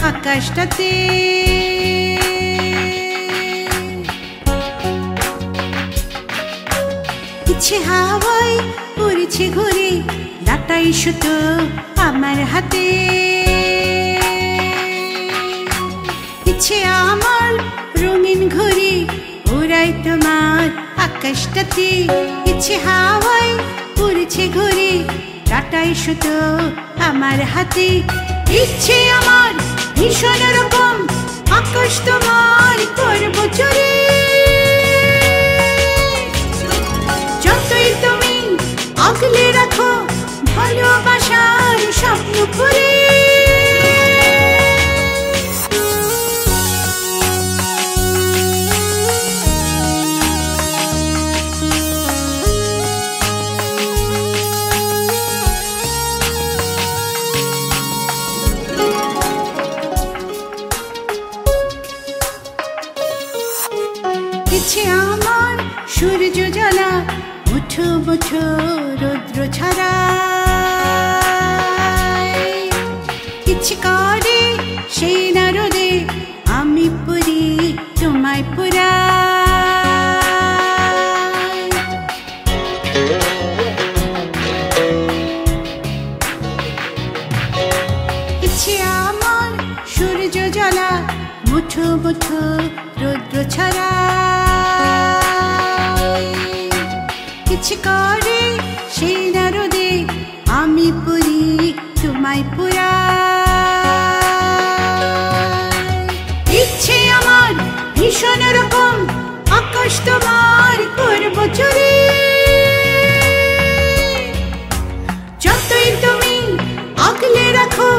আকাশটাতে ইচ্ছে হাওয়ায় উড়ছে ঘুরে ডাটাই সুতো আমার হাতে ইচ্ছে আমার রঙিন ঘুরে উড়াই তোমার আকাশটাতে ইচ্ছে হাওয়ায় উড়ছে ঘুরে ডাটাই সুতো আমার হাতে ইচ্ছে আমার ভীষণ রকম আকাশ তোমার করব চুরি যতই তুমি আগলে রাখো ভালোবাসার স্বপ্ন করে ইচ্ছে আমার সূর্য জ্বালা মুঠো মুঠো রৌদ্র ছাড়া ইচ্ছে করে সেই না রোদে আমি পুরি তোমায় পুরা ইচ্ছে আমার সূর্য জ্বালা মুঠো মুঠো রৌদ্র ছাড়া ইচ্ছে করে সেই না রোদে আমি পুরি তোমায় পুরা ইচ্ছে আমার ভীষণ রকম আকাশ তোমার করব চুরি যতই তুমি আগলে রাখো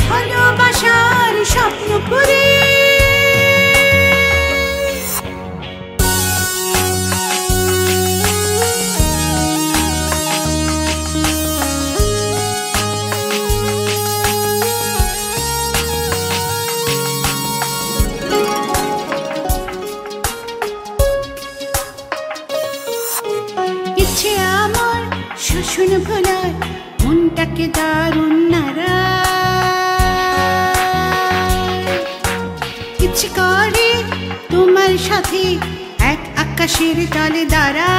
ভালোবাসার স্বপ্ন করে ইচ্ছে আমার শোষণ ভোলার মনটাকে দারুণ নাড়া ইচ্ছে করে তোমার সাথে এক আকাশের তলে দাঁড়া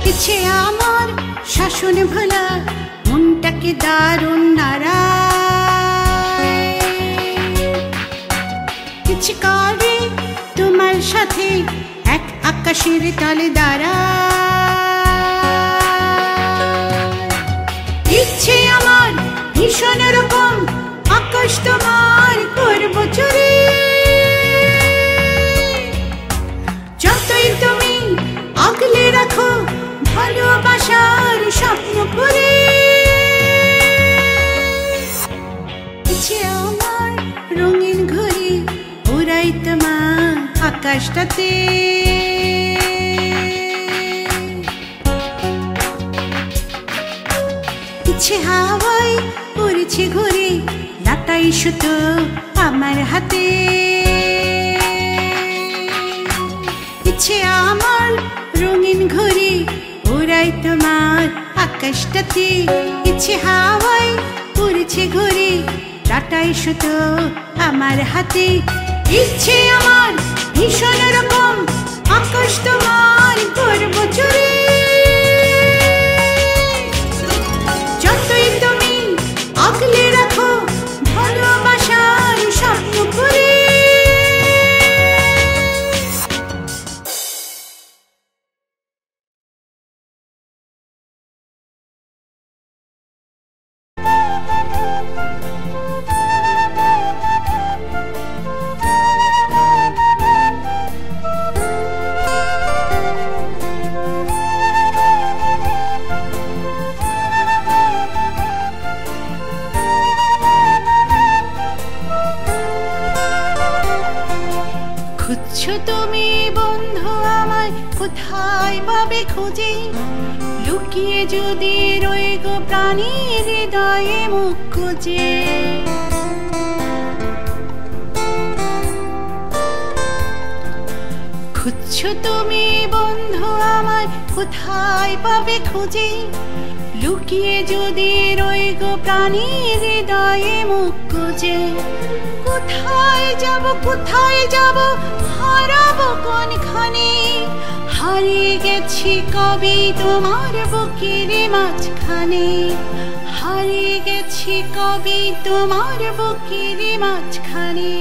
ইচ্ছে আমার শাসন ভোলা মনটাকে দারুণ নাড়া ইচ্ছে করে তোমার সাথে এক আকাশের তলে দাঁড়া ইচ্ছে আমার ভীষণ রকম আকাশ তোমার করব চুরি যতই তুমি আগলে রাখো ভালোবাসার স্বপ্ন করে ইচ্ছে আমার রঙিন ঘুরি উড়াই তোমার আকাশটাতে ইচ্ছে হাওয়ায় উড়ছে ঘুরে ডাটাই সুতো আমার হাতে ইচ্ছে আমার রঙিন ঘুরি উড়াই তোমার আকাশটাতে ইচ্ছে হাওয়ায় উড়ছে ঘুরে ডাটাই সুতো আমার হাতে ইচ্ছে আমার ভীষণ রকম আকাশ তোমার করব চুরি যতই তুমি আগলে রাখো ভালোবাসার স্বপ্ন করে খুঁজছো তুমি বন্ধু আমায় কোথায় পাবে খুঁজে লুকিয়ে যদি রই গো প্রাণীর হৃদয়ে মুখ খুঁজে খুঁজছো তুমি বন্ধু আমায় কোথায় পাবে খুঁজে লুকিয়ে যদি রই গো প্রাণীর হৃদয়ে মুখ খুঁজে কোথায় যাব হারাবো কোনখানে হারিয়ে গেছি কবি তোমার বুকের মাঝখানে হারিয়ে গেছি কবি তোমার বুকের মাঝখানে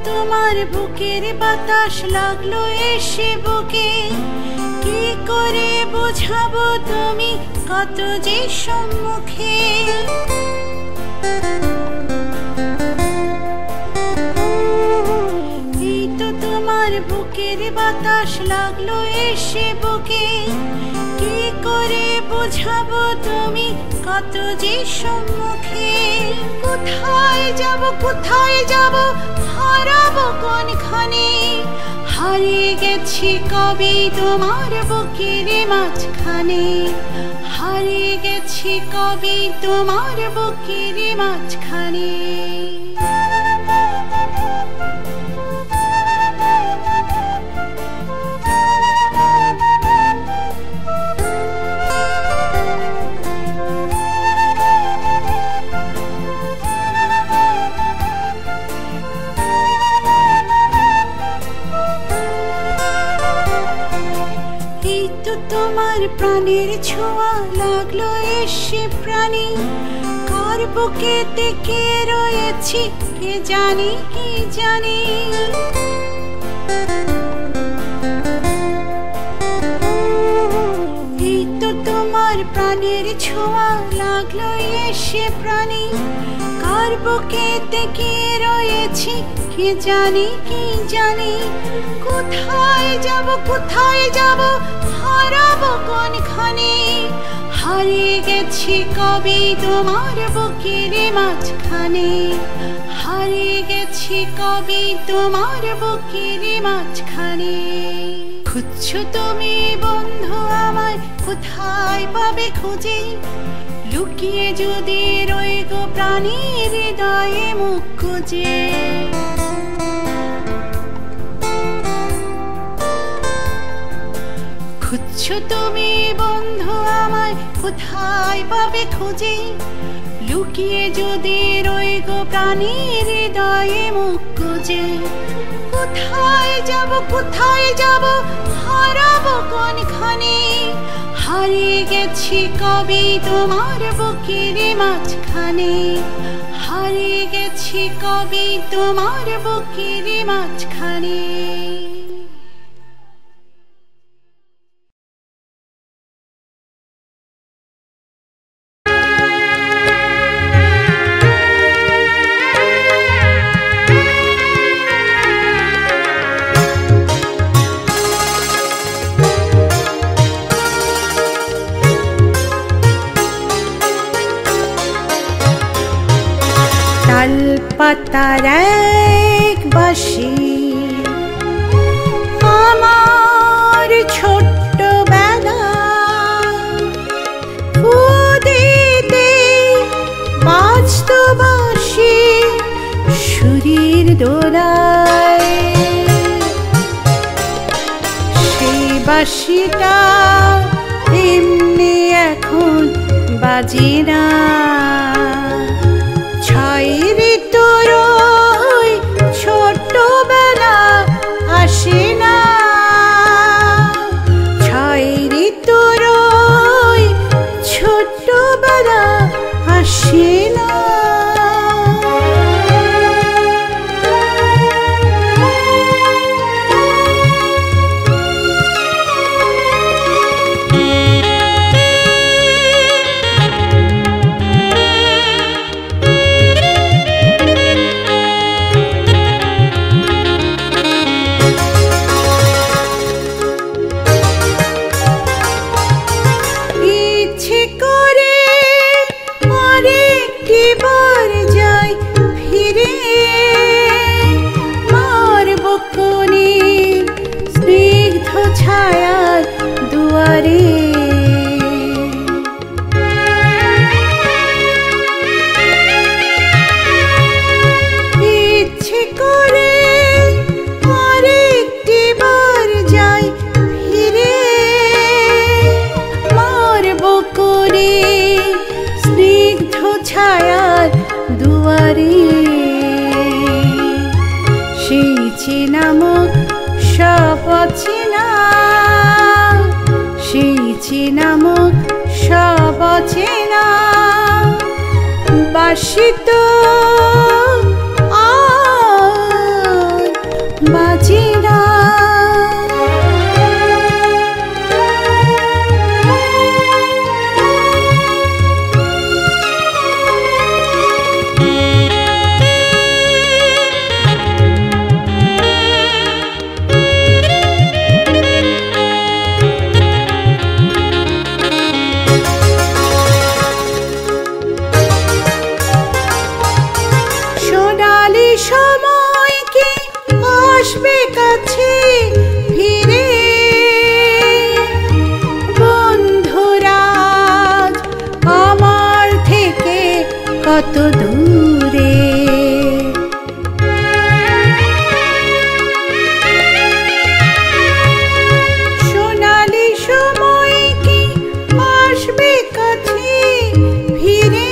তোমার বুকের বাতাস লাগলো এসে বুকে কি করে বোঝাবো তুমি কত যে সম্মুখে এই তো তোমার বুকের বাতাস লাগলো এসে বুকে কি করে বোঝাবো তুমি কত যে সম্মুখে কোথায় যাব হারাবো কোনখানে হারিয়ে গেছি কবি তোমার বুকের মাঝখানে হারিয়ে গেছি কবি তোমার বুকের মাঝখানে তোমার প্রাণের ছোঁয়া লাগলো এসে প্রাণী কার বুকেতে কে রয়েছি কে জানি এই তো তোমার প্রাণের ছোঁয়া লাগলো এসে প্রাণী কার বুকেতে কে রয়েছি কে জানি কোথায় যাব হারাবো কোনখানে হারিয়ে গেছি কবি তোমার বুকের মাঝখানে হারিয়ে গেছি কবি তোমার বুকের মাঝখানে খুঁজছো তুমি বন্ধু আমায় কোথায় পাবে খুঁজে লুকিয়ে যদি রই গো প্রাণীর হৃদয়ে মুখ খুঁজে খুঁজছো তুমি বন্ধু আমায় কোথায় পাবে খুঁজে লুকিয়ে যদি রই গো প্রাণীর হৃদয়ে মুখ খুঁজে কোথায় যাব হারাবো কোনখানে হারিয়ে গেছি কবি তোমার বুকের মাঝখানে হারিয়ে গেছি কবি তোমার বুকের মাঝখানে পাতার এক বাঁশি আমার ছোট্ট বেলা খুদিতে বাজত বাঁশি সুরের দোলায় সেই বাঁশিটা এমনি এখন বাজে না ছোটবেলা আসে না ছয় ঋতুর ছোটবেলা আসে না অচেনা, সেই চেনা মুখ সব অচেনা, বাসিত আর বাজে না। সময় কি আসবে কাছে ফিরে, বন্ধুরা আমার থেকে কত দূরে, সোনালি সময় কি আসবে কাছে ফিরে,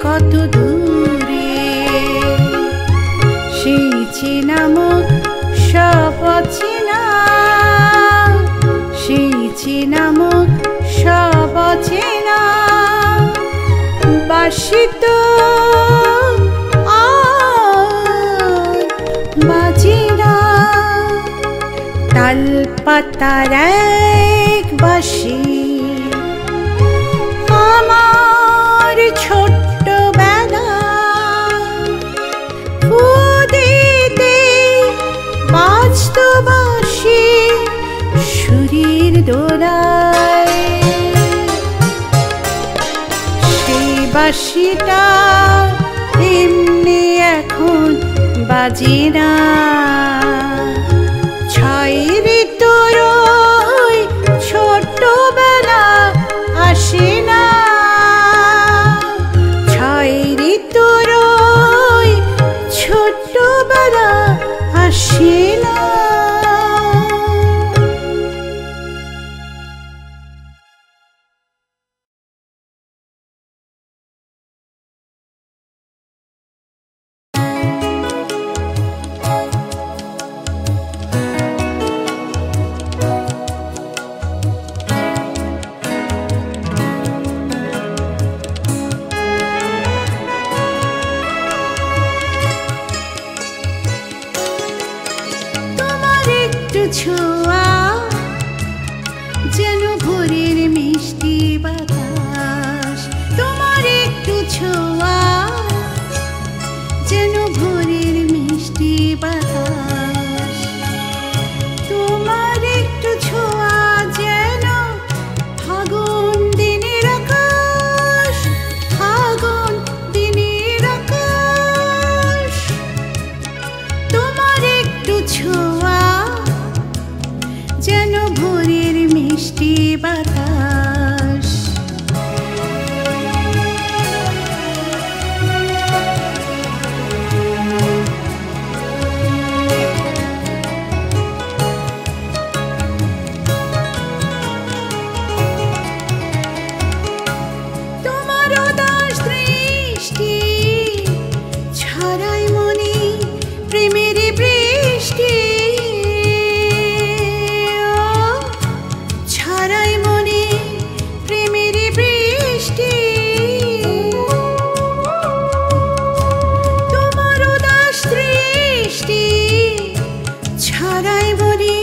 কত দূরে, সেই চেনা মুখ সব অচেনা, সেই চেনা মুখ সব অচেনা, বাসিত আর বাজে না। তালপাতার এক বাঁশি আমার ছোট্ট বেলা, ফুদিতে বাজত বাঁশি সুরের দোলায়, সেই বাঁশিটা এমনি এখন বাজে না, ছয় ঋতুর ছোট্টবেলা আসে না, ছয় ঋতুর ছোট্টবেলা আসে না। ছোঁয়া যেন ভোরের মিষ্টি বাতাস, তোমার একটু ছোঁয়া যেন ভোরের মিষ্টি বাতাস, তোমার একটু ছোঁয়া যেন ফাগুন দিনের আকাশ, ফাগুন দিনের আকাশ, তোমার একটু ছোঁয়া যেন ভোরের মিষ্টি বাতাস। তোমার উদাস দৃষ্টি ছড়ায় মনে প্রেমের বৃষ্টি, ছড়ায় মনে প্রেমের বৃষ্টি, তোমার উদাস দৃষ্টি ছড়ায় মনে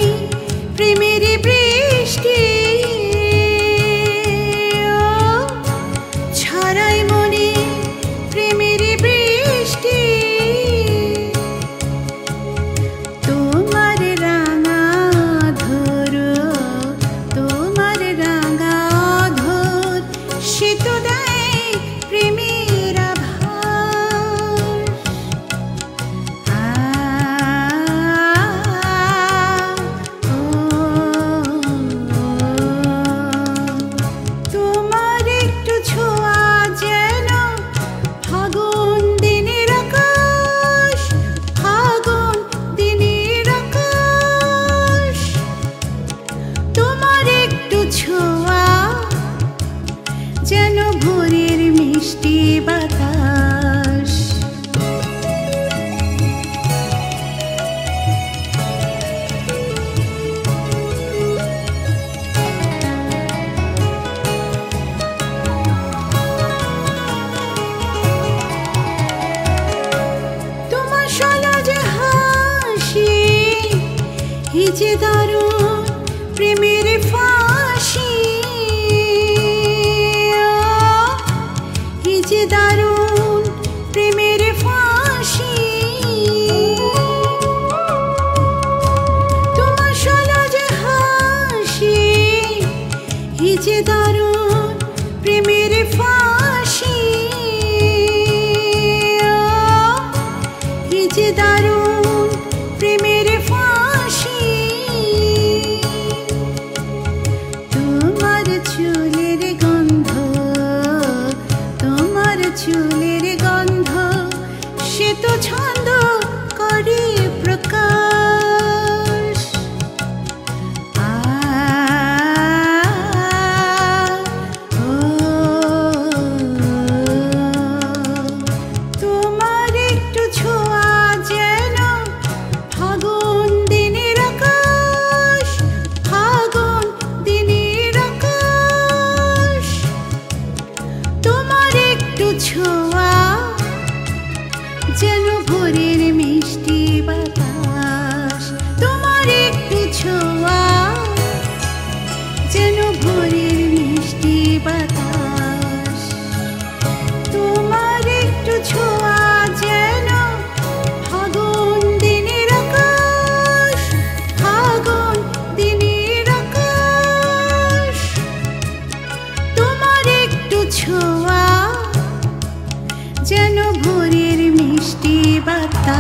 প্রেমের বৃষ্টি, ছড়ায় মনে প্রেমের বৃষ্টি, তোমার রাঙা ধর, তোমার রাঙা ধর সে তো দেয় প্রেমের তোমার একটু ছোঁয়া যেন ফাগুন দিনের আকাশ, ফাগুন দিনের আকাশ, তোমার একটু ছোঁয়া যেন ভোরের মিষ্টি বাতাস। যে দারুণ প্রেমের ফাঁসি, এই যে দারুণ প্রেমের ফাঁসি, তোমার সলজ হাসি, এই যে দারুণ প্রেমের ফাঁসি, এই যে দারুণ প্রেমের ফাঁসি। তোমার চুলের গন্ধ, তোমার চুলের গন্ধ, সে তো ছন্দ করে প্রকাশ। তোমার একটু ছোঁয়া যেন ফাগুন দিনের আকাশ, ফাগুন দিনের আকাশ। তোমার একটু ছোঁয়া যেন ভোরের মিষ্টি বাতাস, তোমার একটু ছোঁয়া যেন ভোরের মিষ্টি বাতাস। তোমার একটু ছোঁয়া যেন ফাগুন দিনের আকাশ, ফাগুন দিনের আকাশ। তোমার একটু ছোঁয়া যেন ভোরের মিষ্টি বাতাস।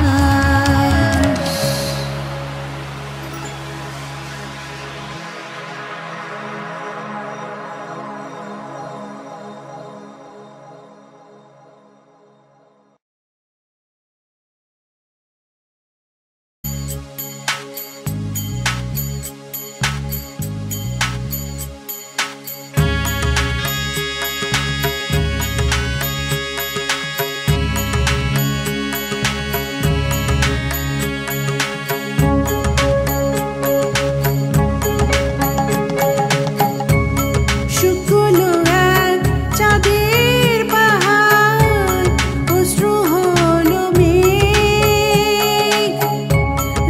শুকনো এক চাঁদের পাহাড়, অশ্রু হলো মেঘ,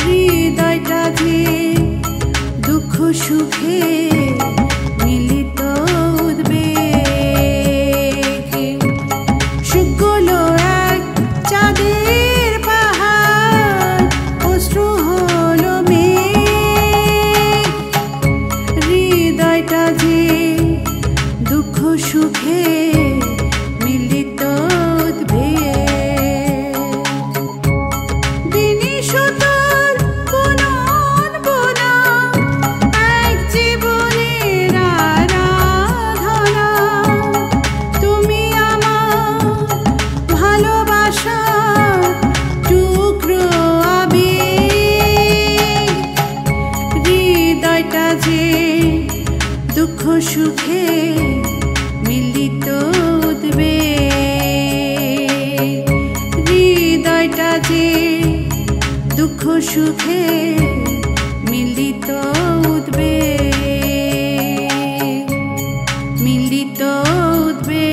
হৃদয়টা যে দুঃখ সুখে মিলিত উদ্বেগ। শুকনো এক চাঁদের পাহাড়, অশ্রু হলো মেঘ, হৃদয়টা যে দুঃখ সুখে মিলিত উদ্বেগ। দিনই সুতোর বুনন বোনা এক জীবনের আরাধনা, তুমি আমার ভালোবাসার টুকরো আবেগ। হৃদয়টা যে দুঃখ সুখে মিলিত উদ্বেগ, হৃদয়টা যে দুঃখ সুখে মিলিত উদ্বেগ, মিলিত উদ্বেগ।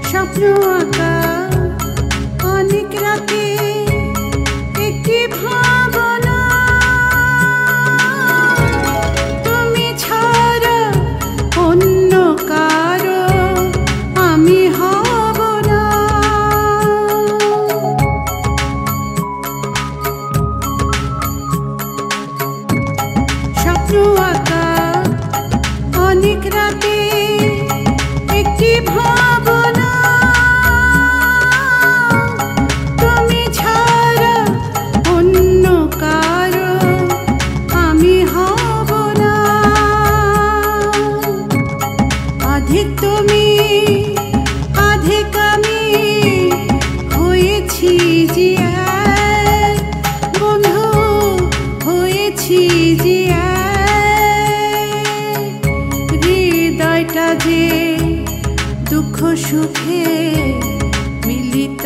স্বপ্ন আঁকা অনেক রাতে একটি ভাবনা, তুমি ছাড়া অন্য কারো আমি হব না। স্বপ্ন আঁকা অনেক রাতে একটি ভাবনা, তুমি ছাড়া অন্য কারো আমি হব না। আধিক তুমি আধিক আমি হয়েছি যে এক, বন্ধু হয়েছি যে এক। হৃদয়টা যে দুঃখ সুখে মিলিত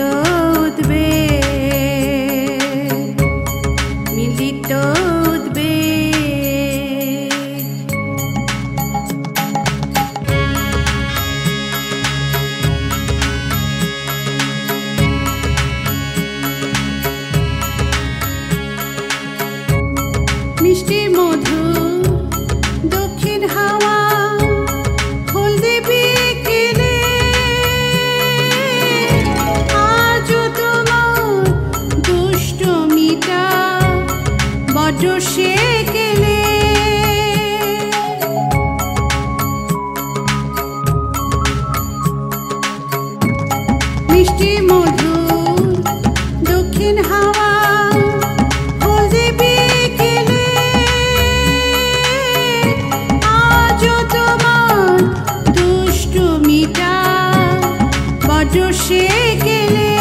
চষে গেলে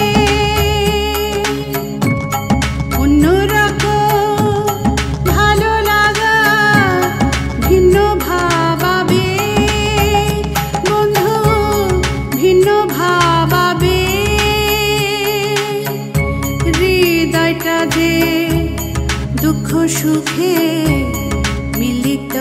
অন্যরকম ভালো লাগা ভিন্ন ভাবাবে বন্ধু, ভিন্ন ভাবাবে হৃদয়টা যে দুঃখ সুখে মিলিত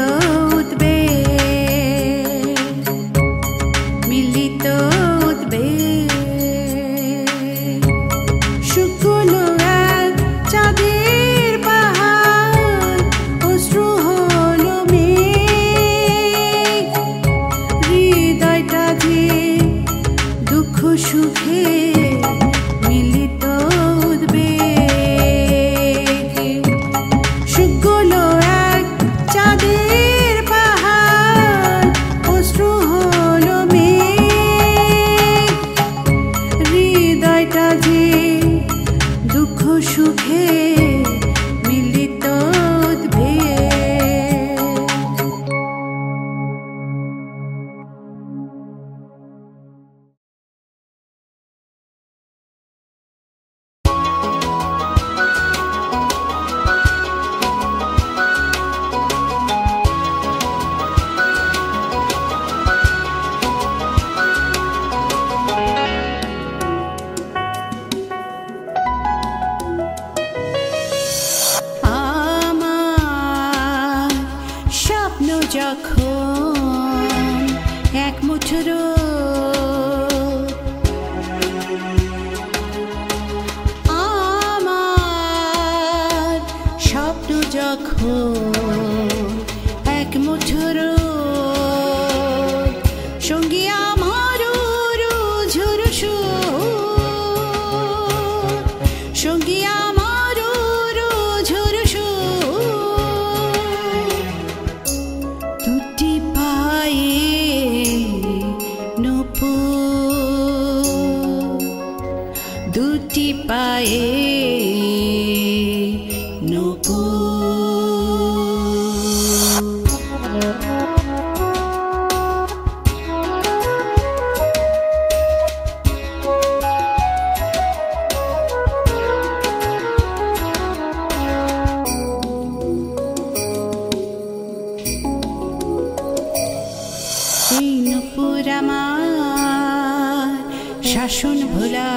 শাসন ভোলা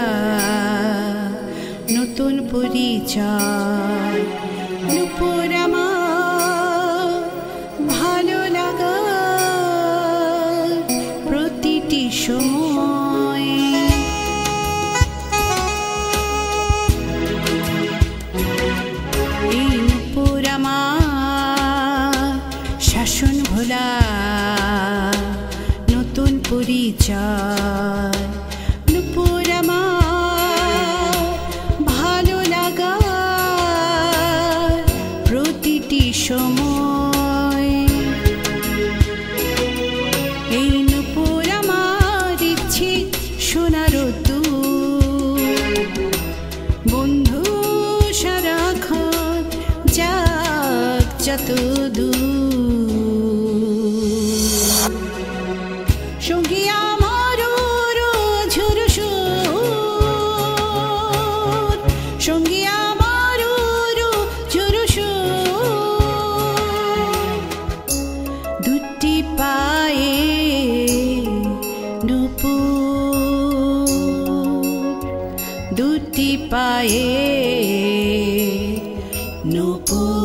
নতুন পরিচয় নূপুর আমার ভালো লাগা প্রতিটি সময় এই নূপুর আমার শাসন ভোলা নতুন পরিচয় নূপুর আমার ভালো লাগা প্রতিটি সময় এই নূপুর আমার ইচ্ছে শোনার বন্ধু সারাক্ষণ যাক যত সঙ্গী আমারও ঝুরু সুর সঙ্গী আমারও ঝুরু সুর দুটি পায়ে নূপুর দুটি পায়ে নূপুর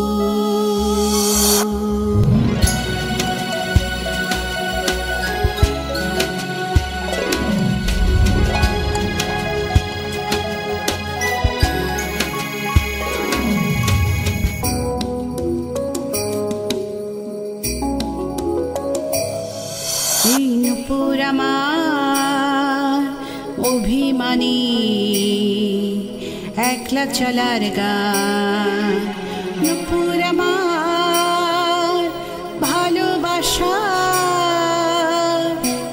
এই নূপুর আমার অভিমানী একলা চলার গান নূপুর আমার ভালোবাসা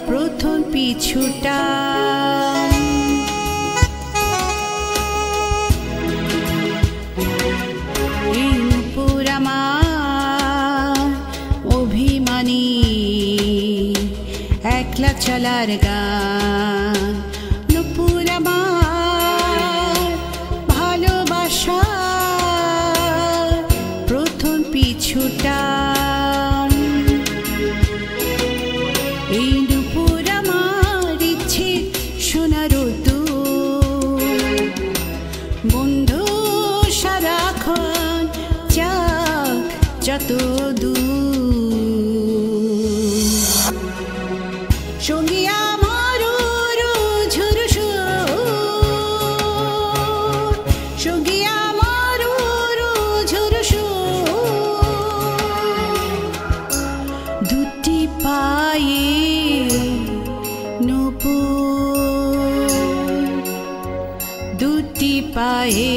প্রথম পিছুটা এই নূপুর আমার অভিমানী একলা চলার গান দুটি পায়ে নূপুর, দুটি পায়ে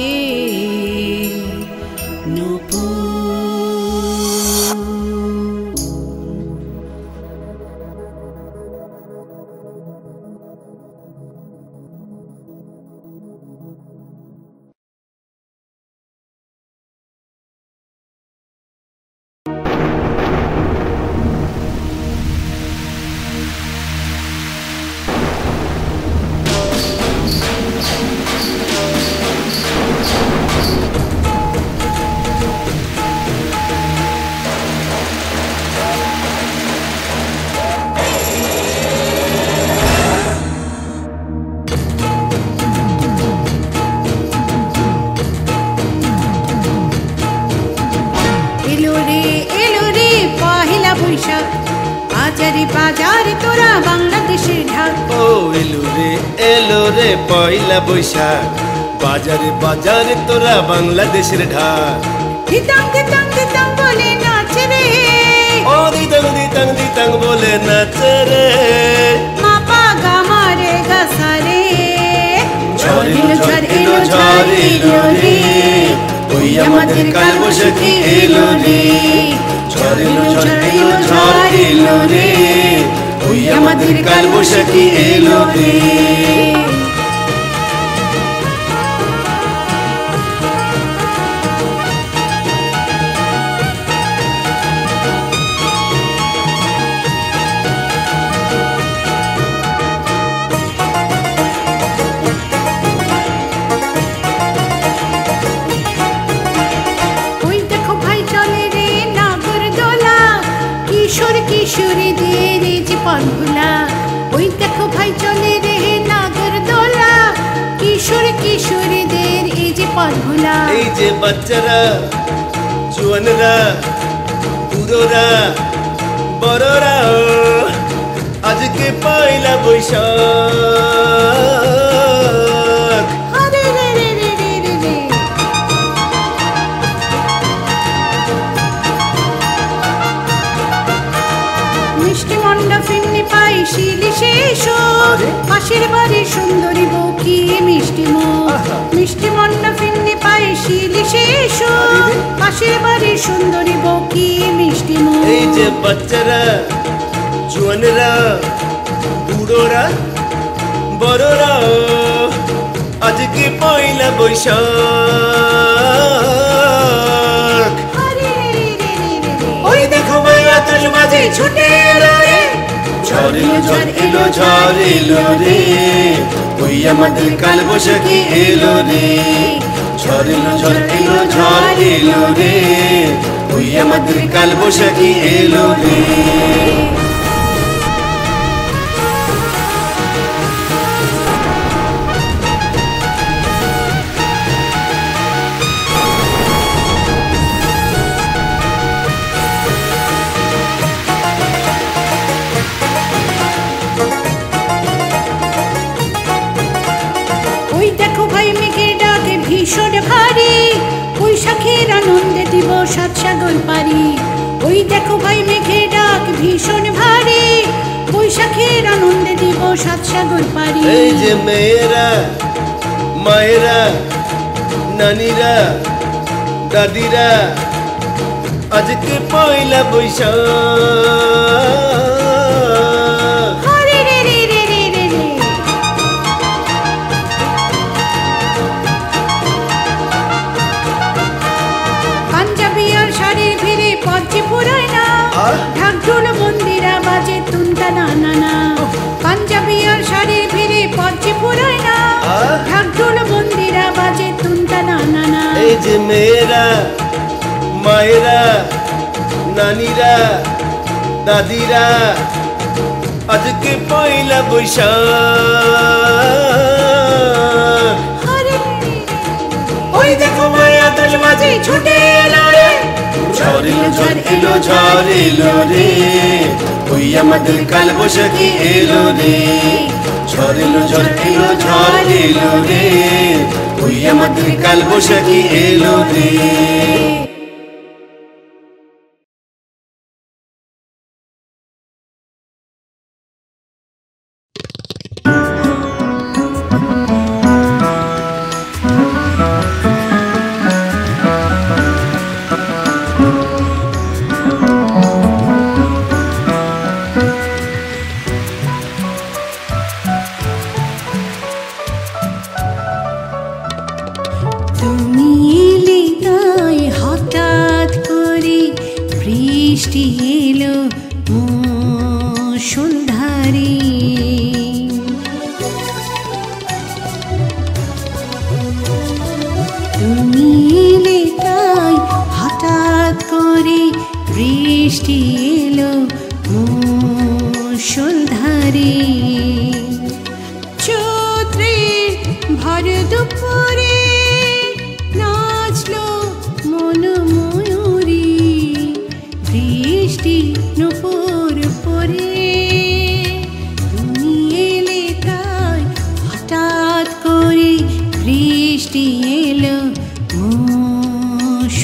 নূপুর। বাজারে বাজারে তোরা বাংলাদেশের ঢাক। ও এলো রে পয়লা বৈশাখ, বাজারে বাজারে তোরা বাংলাদেশের ঢাক। দিতাং দিতাং দিতাং বলে নাচে রে, ও দিতাং দিতাং দিতাং বলে নাচে রে। মাপা গামা রে গাসা রে, ঝড় এলো ঝড় এলো ঝড় এলো রে, ওই আমাদের কালবৈশাখী এলো রে। ঝড় এলো ঝড় এলো ঝড় এলো রে, ওই আমাদের কালবৈশাখী এলো রে। কিশোরীদের যে পানভোলা, ওই দেখো ভাই চলে রে নাগর দোলা। কিশোর কিশোরীদের এই যে পানভোলা, এই যে বাচ্চারা জোয়ানরা বুড়োরা বড়রা, আজকে পয়লা বৈশাখ। আরে রে রে রে রে রে রে, মিষ্টি মন্ডা ফিন্নি পাই শিলি শেষ, পাশের বাড়ির সুন্দরী বউ কি মিষ্টি মুখ। মিষ্টি মন্ডা ফিন্নি পাই শিলি শেষ, পাশের বাড়ির সুন্দরী বউ কি মিষ্টি মুখ। এই যে বাচ্চারা জোয়ানরা বুড়োরা বড়রা, আজকে পয়লা বৈশাখ। ওই দেখো ভাইয়া তোর মাঝে ছুটে এলো রে, ঝড় এলো ঝড় এলো ঝড় এলো রে, ওই আমাদের কালবৈশাখী এলো রে। ঝড় এলো ঝড় এলো ঝড় এলো রে, ওই আমাদের কালবৈশাখী এলো রে। ভীষণ ভারী বৈশাখের আনন্দে দিব সাত সাগর পারি। ওই দেখো ভাই মেঘের ডাক ভীষণ ভারী, বৈশাখের আনন্দে দিব সাত সাগর পারি। এই যে মেয়েরা মায়েরা নানিরা দাদিরা, আজকে পয়লা বৈশাখ। ঢাকঢোল মন্দিরা বাজে তুনতা না না না, পাঞ্জাবি আর শাড়ির ভিড়ে পঞ্চে পুরায় না। ঢাকঢোল মন্দিরা বাজে তুনতা না না না। এই যে মেয়েরা মায়েরা নানিরা দাদিরা, আজকে পয়লা বৈশাখ। ওই দেখো মায়া তোর মাঝে ছুটে এলো রে, ঝড় এলো ঝড় এলো ঝড় এলো রে, ওই আমাদের কালবৈশাখী এলো রে। ঝড় এলো ঝড় এলো ঝড় এলো রে, ওই আমাদের কালবৈশাখী এলো রে। মুষলধারে। চৈত্রের ভর দুপুরে নাচলো মন ময়ূরী, বৃষ্টি নুপুর পরে। তুমি এলে তাই হঠাৎ করে বৃষ্টি এলো মুষলধারে।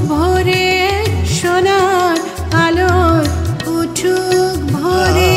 ভরে সোনার আলোয় উঠুক ভরে।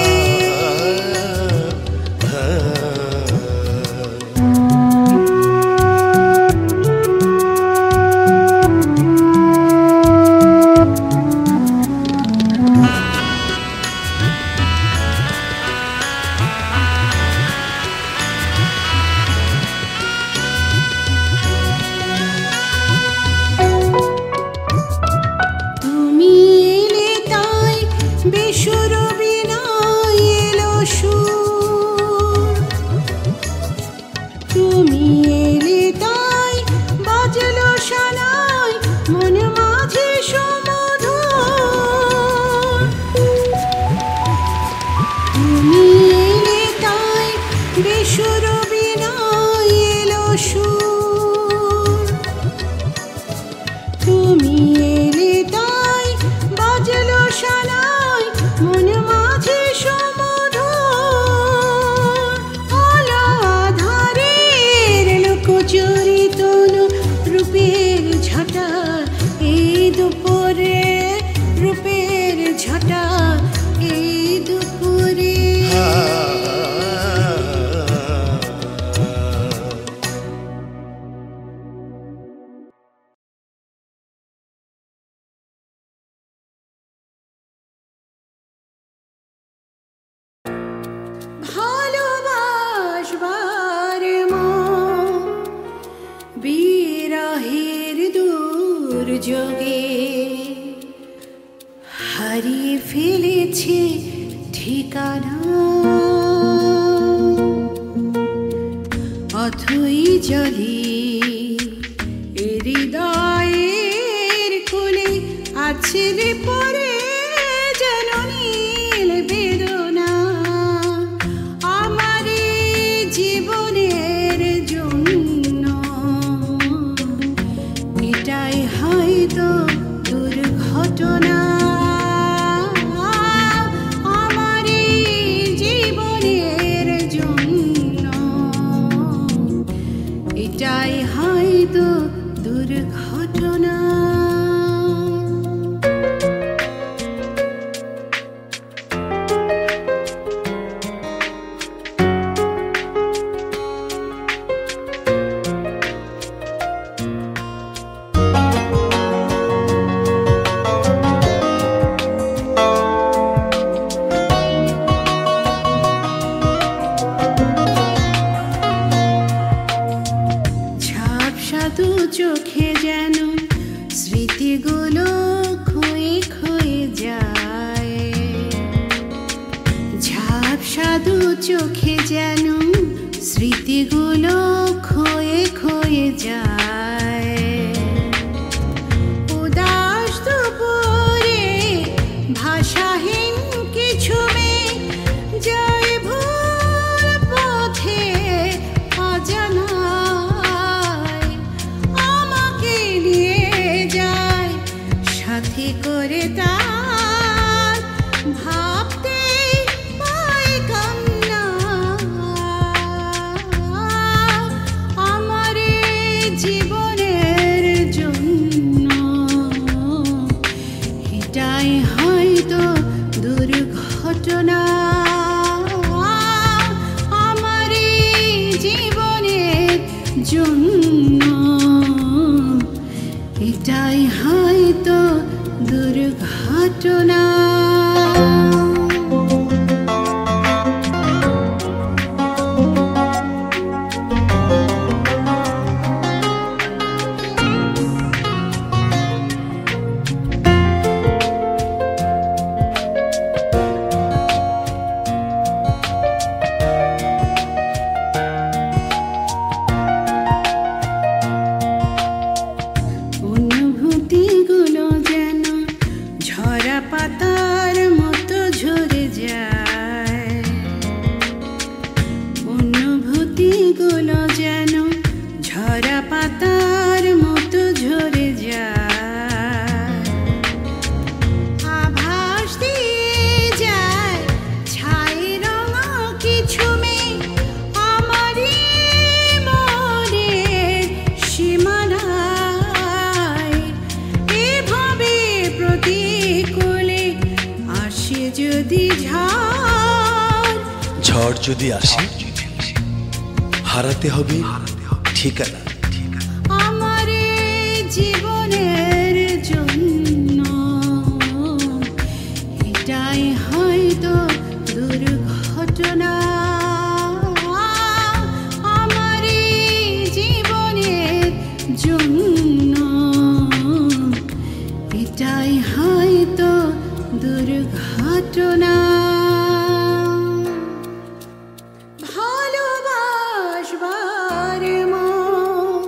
ভালোবাসবার বিরহের দুর্যোগে হারিয়ে ফেলেছে ঠিকানা। অথই জলে হৃদয়ের কোলে আছে রে পরে যেন নীল বেদনা। আমার জীবনের জন্য এটাই হয়তো দুর্ঘটনা। আমার জীবনের জন্য এটাই হয়তো দুর্ঘটনা। দু চোখে যেন স্মৃতিগুলো ক্ষয়ে ক্ষয়ে যায়। ঝাপসা দু চোখে যেন স্মৃতিগুলো ক্ষয়ে ক্ষয়ে যায়। উদাস দুপুরে ভাষাহীন কিছু মেঘ যায় ভুল পথে অজানায়। জন্য এটাই হয়তো দুর্ঘটনা। অনুভূতিগুলো যেন ঝরা পাতার মতো ঝরে যায়, অনুভূতিগুলো যেন ঝরা পাতার মতো ঝরে যায়, আভাস দিয়ে যায় ছাই রঙা কিছু মেয়ে আমারই মনের সীমানায়। এভাবে প্রতিকূলে আসে যদি ঝড়, ঝড় যদি আসে হারাতে হবে ঠিকানা। আমার এই জীবনের জন্য এটাই হয়তো দুর্ঘটনা। আমার এই জীবনের জন্য এটাই হয়তো দুর্ঘটনা। ভালোবাসবার মন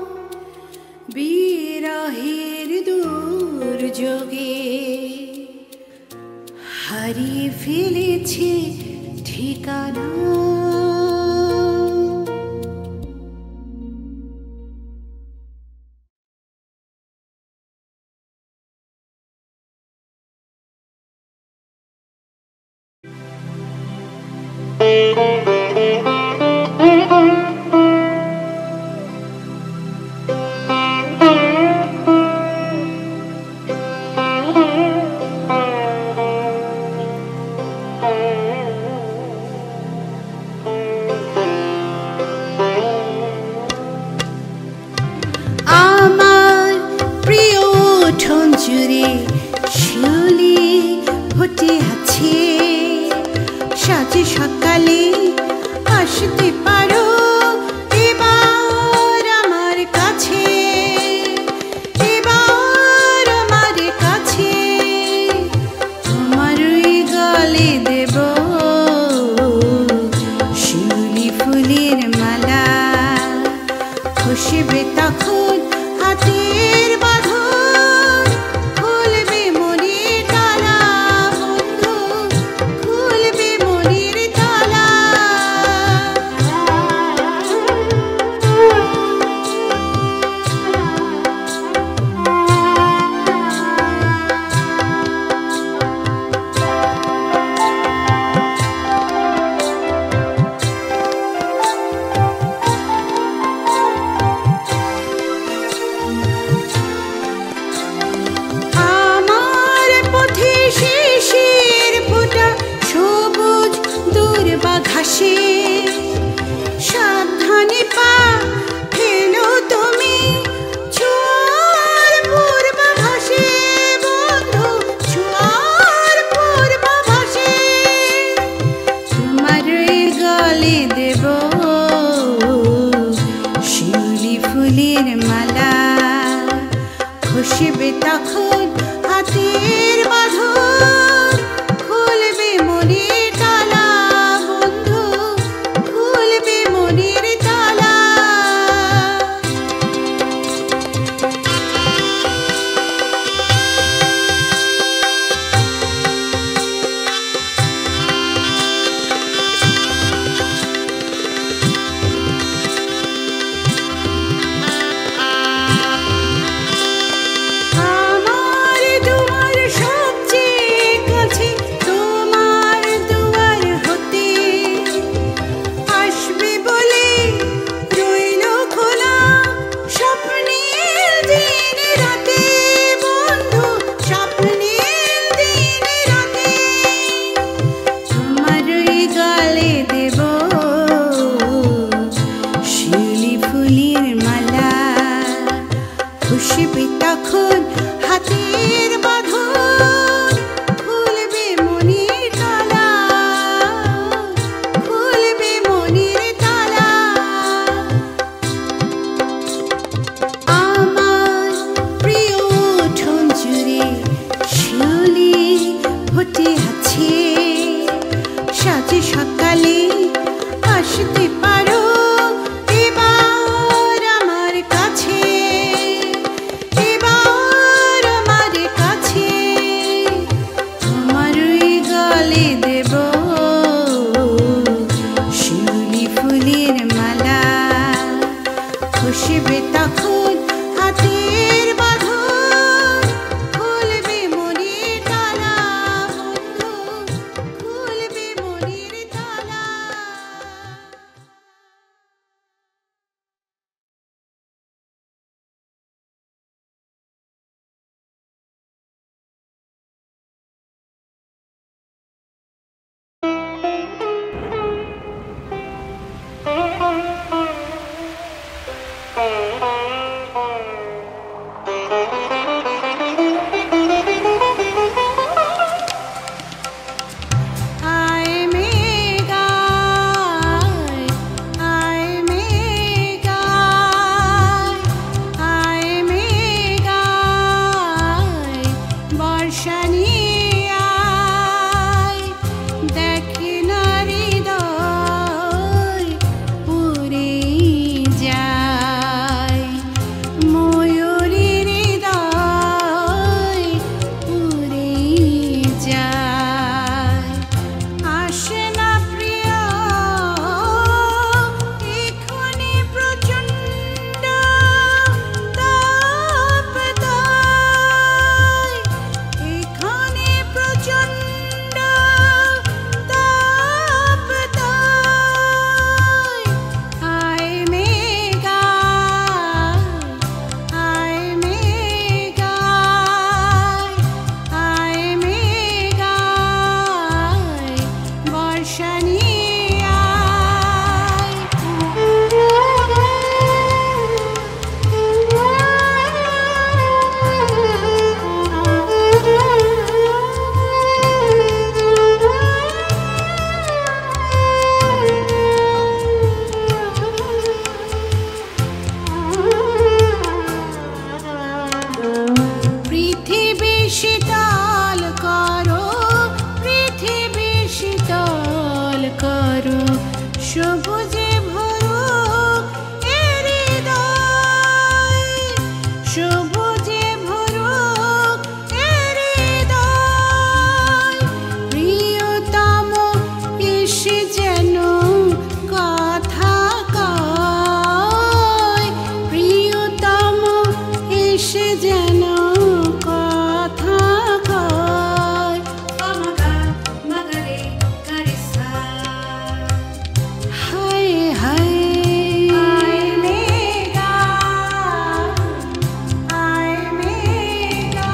বিরহের দুর্যোগে হারিয়ে ফেলেছে ঠিকানা। আমার প্রিয় উঠোন জুড়ে শিউলি ফুটে আছে, সাজে সকালে আসতে পারো এবার আমার কাছে, এবার আমার কাছে। তোমার ওই গালে দেব শিউলি ফুলের মালা, খুশবে তখন হাতের বাঁধন, খুলবে মনের তালা বন্ধু, খুলবে মনের তালা। আমার পথে শিশির ফোঁটা সবুজ দূর্বা ঘাসে, সাবধানে পা ফেলো তুমি ছোঁয়ার পূর্বাভাসে বন্ধু, ছোঁয়ার পূর্বাভাসে। তোমার ওই গলে দেব শিউলি ফুলের মালা, খুশবে তখন হাতের বাঁধন, খুলবে মনের তালা বন্ধু, খুলবে মনের তালা। আমার খুশবি তখন হাতের বাঁধন, খুলবে মনের তালা, খুলবে মনের তালা। আমার প্রিয় উঠোন জুড়ে শিউলি ফুটে আছে, সাজে সকালে আসতে পারো এবার আমার কাছে, এবার আমার কাছে। তোমার ওই গলে দেব শিউলি ফুলের মালা, খুশবে তখন হাতের বাঁধন, খুলবে মনের তালা বন্ধু, খুলবে মনের তালা। আয় মেঘায়, আয় মেঘায়, আয় মেঘায়, বর্ষা নিয়ে আয়, দেখে না হৃদয় পুড়ে যায়, ময়ূরীর হৃদয় পুড়ে যায়। আসে না প্রিয় এক্ষুনি প্রচণ্ড তাপ দায়, এখানে প্রচণ্ড তাপ দায়। আয় মেঘায়, আয় মেঘায়, আয় মেঘায়, বর্ষা নিয়ে আয়। পৃথিবী শীতল করো, পৃথিবী শীতল করো, সবুজে ভরো এ হৃদয়, সবুজে ভরো এ হৃদয়। প্রিয়তম এসে যেন কথা কয়, প্রিয়তম এসে যেন কথা কয়। আমাগা মাগারে কারিসা, হায় হায়। আয় মেঘা, আয় মেঘা।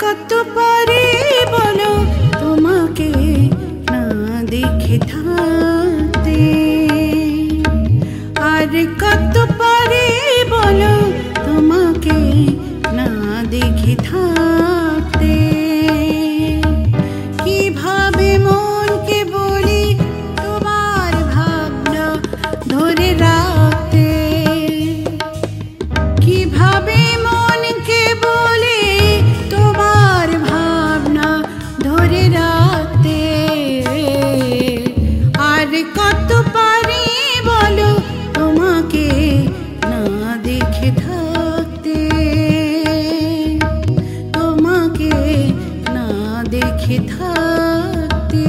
কত পারে বলো তোমাকে না দেখে থাকতে, আর কত পারে বলো তোমাকে না দেখে থাকতে। কিভাবে মনকে বলি তোমার ভাবনা ধরে রাখতে, কিভাবে মনকে বলি তোমার ভাবনা ধরে রাখতে। আর কত পারি বলো তোমাকে না দেখে থাকতে, তোমাকে না দেখে থাকতে।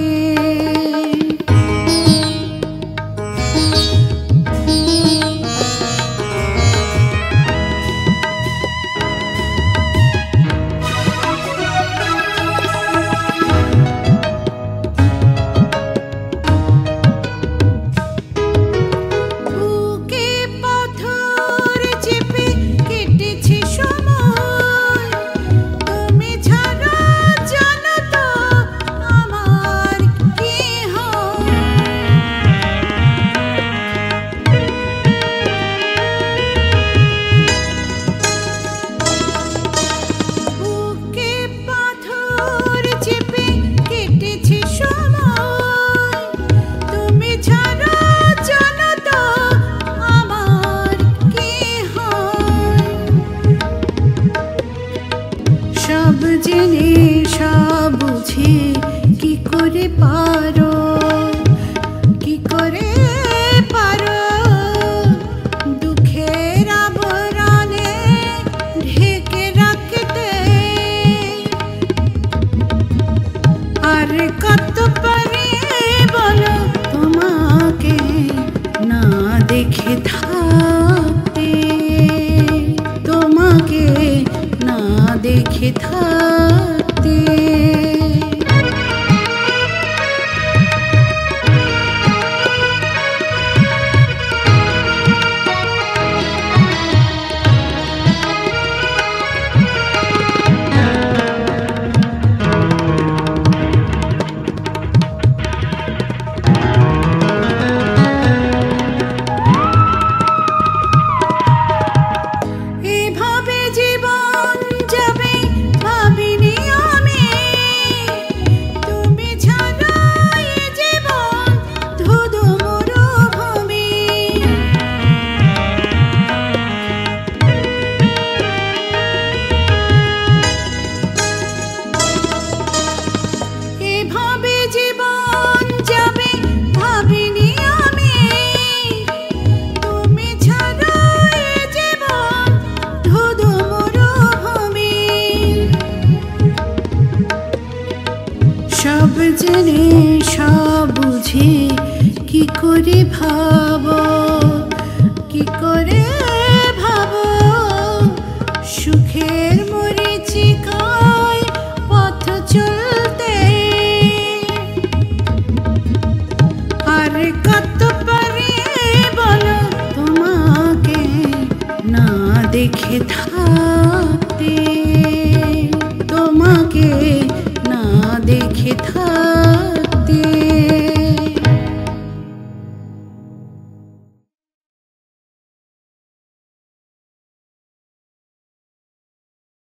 বুকে পাথর চেপে কেটেছে সময়, তুমি ছাড়া জানো তো আমার কি হয়। বুকে পাথর চেপে কেটেছে সময়, তুমি ছাড়া জানো তো আমার কি হয়। সব জেনে সব বুঝে কি করে পারো, কি করে পারো দুঃখের আবরণে ঢেকে রাখতে। আর কত পারে বলো তোমাকে না দেখে থাকতে, তোমাকে না দেখে থাকতে। এভাবে জীবন যাবে ভাবিনি আমি, তুমি ছাড়া এ জীবন ধুধু মরুভূমি। এভাবে জীবন যাবে ভাবিনি আমি, তুমি ছাড়া এ জীবন ধুধু মরুভূমি। সব জেনে সব বুঝে কি করে